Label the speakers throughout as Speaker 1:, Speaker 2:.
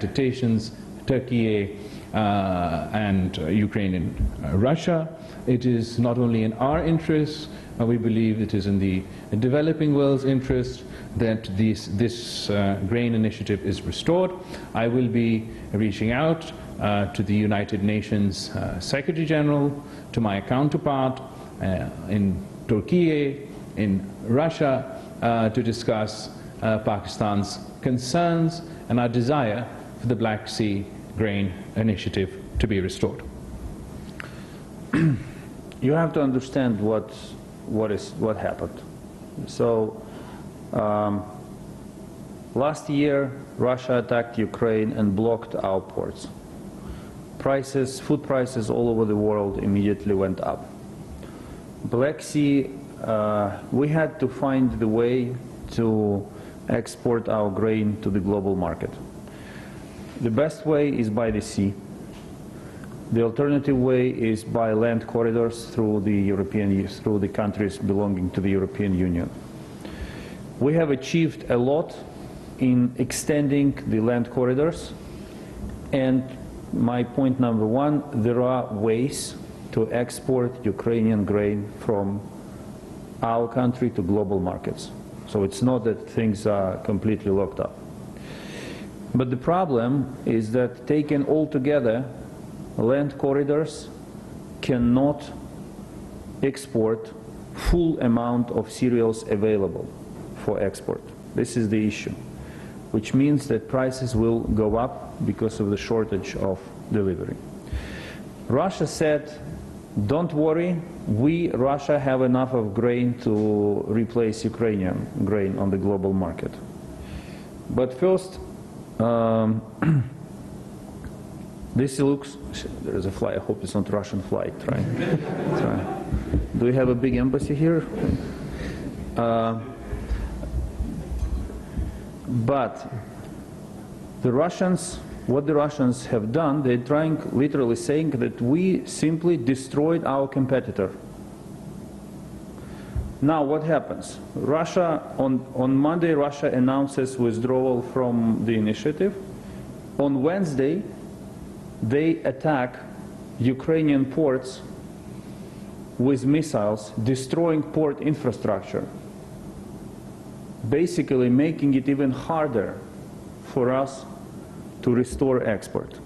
Speaker 1: Stations, Turkey and Ukraine and Russia. It is not only in our interest, we believe it is in the developing world's interest that this grain initiative is restored. I will be reaching out to the United Nations Secretary General, to my counterpart in Turkey, in Russia, to discuss Pakistan's concerns and our desire for the Black Sea grain initiative to be restored.
Speaker 2: You have to understand what happened. So last year Russia attacked Ukraine and blocked our ports. Food prices all over the world immediately went up. Black Sea, we had to find the way to export our grain to the global market. The best way is by the sea. The alternative way is by land corridors through the countries belonging to the European Union. We have achieved a lot in extending the land corridors, and my point number one, there are ways to export Ukrainian grain from our country to global markets. So it's not that things are completely locked up. But the problem is that taken all together, land corridors cannot export full amount of cereals available for export. This is the issue, which means that prices will go up because of the shortage of delivery. Russia said, don't worry, Russia, have enough of grain to replace Ukrainian grain on the global market. But first, this looks, there is a flight, I hope it's not a Russian flight, right? Do we have a big embassy here? But the Russians, what the Russians have done, they're trying, literally saying that we simply destroyed our competitor. Now what happens? Russia, on Monday, Russia announces withdrawal from the initiative. On Wednesday, they attack Ukrainian ports with missiles, destroying port infrastructure, basically making it even harder for us to restore export.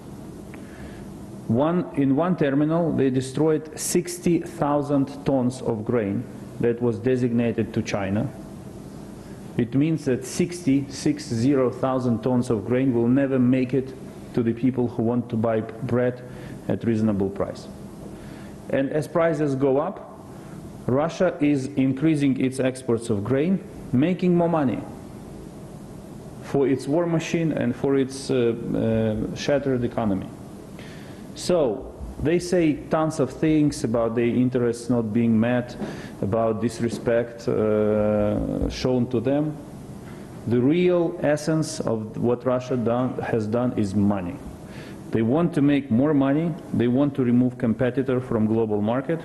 Speaker 2: In one terminal, they destroyed 60,000 tons of grain that was designated to China. It means that 60,000 tons of grain will never make it to the people who want to buy bread at reasonable price. And as prices go up, Russia is increasing its exports of grain, making more money for its war machine and for its shattered economy. So they say tons of things about their interests not being met, about disrespect shown to them. The real essence of what Russia has done is money. They want to make more money, they want to remove competitor from global market,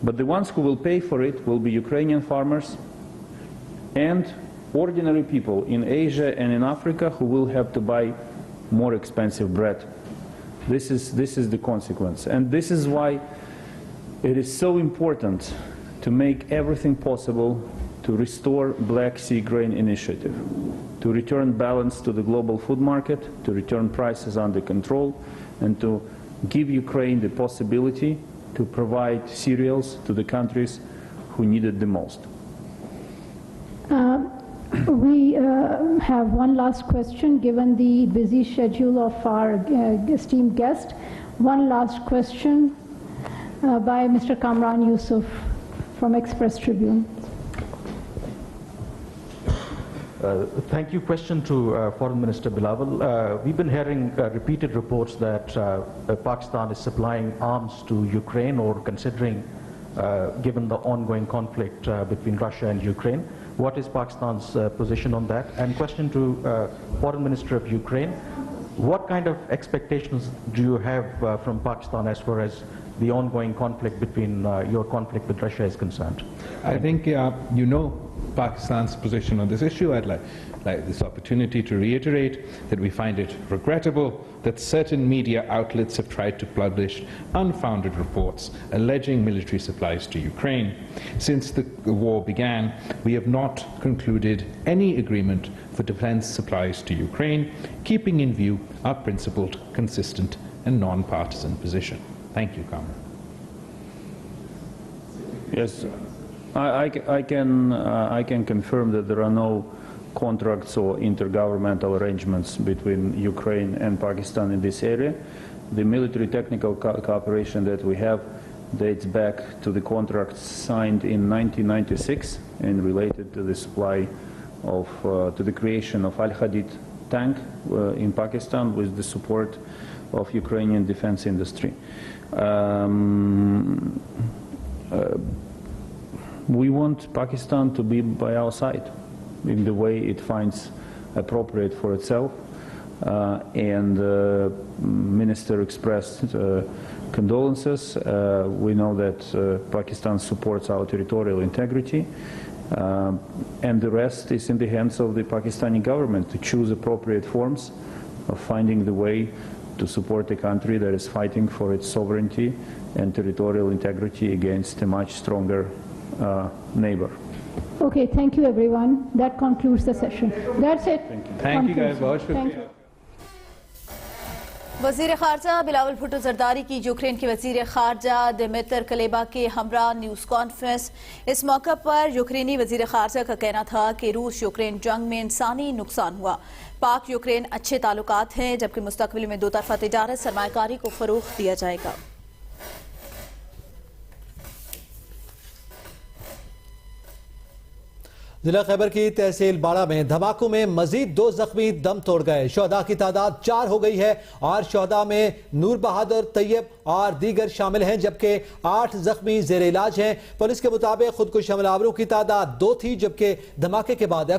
Speaker 2: but the ones who will pay for it will be Ukrainian farmers and ordinary people in Asia and in Africa who will have to buy more expensive bread. This is the consequence, and this is why it is so important to make everything possible to restore Black Sea Grain Initiative, to return balance to the global food market, to return prices under control, and to give Ukraine the possibility to provide cereals to the countries who need it the most.
Speaker 3: We have one last question, given the busy schedule of our esteemed guest. One last question by Mr. Kamran Yusuf from Express Tribune.
Speaker 4: Thank you. Question to Foreign Minister Bilawal. We've been hearing repeated reports that Pakistan is supplying arms to Ukraine, or considering, given the ongoing conflict between Russia and Ukraine. What is Pakistan's position on that? And question to Foreign Minister of Ukraine. What kind of expectations do you have from Pakistan as far as the ongoing conflict between your conflict with Russia is concerned?
Speaker 1: I think you know Pakistan's position on this issue. I'd like this opportunity to reiterate that we find it regrettable that certain media outlets have tried to publish unfounded reports alleging military supplies to Ukraine. Since the war began, we have not concluded any agreement for defense supplies to Ukraine, keeping in view our principled, consistent and non-partisan position. Thank you, Kamran.
Speaker 2: Yes, I can confirm that there are no contracts or intergovernmental arrangements between Ukraine and Pakistan in this area. The military technical cooperation that we have dates back to the contracts signed in 1996 and related to the supply of, to the creation of Al-Hadid tank in Pakistan with the support of Ukrainian defense industry. We want Pakistan to be by our side in the way it finds appropriate for itself. And Minister expressed condolences. We know that Pakistan supports our territorial integrity. And the rest is in the hands of the Pakistani government to choose appropriate forms of finding the way to support a country that is fighting for its sovereignty and territorial integrity against a much stronger neighbor.
Speaker 3: Okay, thank you everyone. That concludes the session. That's it.
Speaker 1: Thank you guys.
Speaker 3: Thank you.
Speaker 5: वज़ीर ख़ारजा बिलावल भुट्टो जरदारी की Ukraine के वज़ीर ख़ारजा दिमित्र कलेबा के हमरा news conference. इस मौका पर यूक्रेनी वज़ीर ख़ारजा का कहना था कि रूस यूक्रेन जंग में इंसानी नुकसान हुआ। पाक यूक्रेन अच्छे ताल्लुकात हैं, जबकि मुस्तक़बिल में दो तरफ़ा तिजारत सरमायाकारी को फ़रोग़ दिया जाएगा।
Speaker 6: जिला खैबर की तहसील बाड़ा में धमाकों में मजीद 2 जख्मी दम तोड़ गए। शोहदा की तादाद 4 हो गई है और शोहदा में नूर बहादुर, तैयब और दीगर शामिल हैं, जबकि 8 जख्मी जेर इलाज हैं। पुलिस के मुताबिक खुदकुश हमलावरों की तादाद 2 थी, जबकि धमाके के बाद